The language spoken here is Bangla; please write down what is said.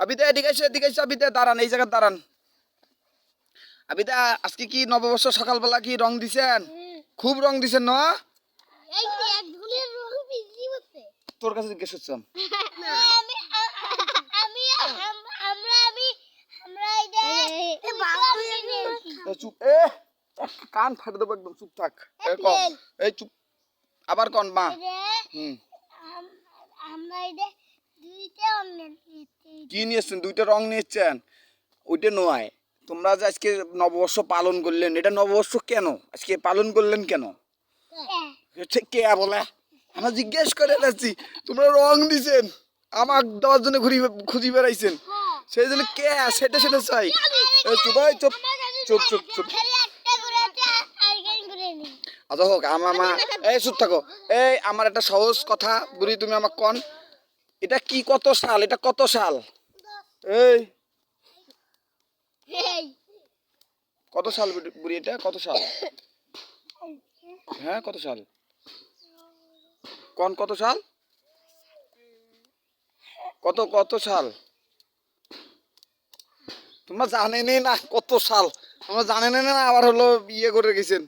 আবিদা এদিকে এসে আবিদা দাঁড়ান, এই জায়গায় দাঁড়ান। আবিদা আজকে কি নববর্ষ সকালবেলা কি রং দিছেন? খুব রং দিছেন না? এই যে এক ধরনের রং বিজি হচ্ছে। তোর কাছে জিজ্ঞেস করছিলাম। আমি আমি আমরা আমি আমরা এই বাবু চুপ কান ফাটে দেবো একদম, চুপ থাক। এই চুপ, আবার কন মা। হুম, আমরা এটা দুইটা অন্য কি নিয়েছেন? দুইটা রং নিয়েছেন? ওইটা নয়, তোমরা যে আজকে নববর্ষ পালন করলেন, এটা নববর্ষ কেন আজকে পালন করলেন কেন? কে বলে? আমরা জিজ্ঞেস করে যাচ্ছি। তোমরা রং দিছেন, আমার দেওয়ার জন্য খুঁজি বেড়াইছেন, সেই জন্য কে সেটা সেটা চাই। চুপ চুপ চুপ চুপ চুপ। আচ্ছা হোক, আমার মা এই চুপ থাকো। এই আমার একটা সহজ কথা বুড়ি, তুমি আমাকে কন, এটা কি কত সাল? এটা কত সাল? এই কত সাল বুড়ি? এটা কত সাল? হ্যাঁ কত সাল? কোন কত সাল? কত কত সাল? তোমরা জানেনই না কত সাল? তোমরা জানেনই না, আবার হলো ইয়ে করে গেছেন।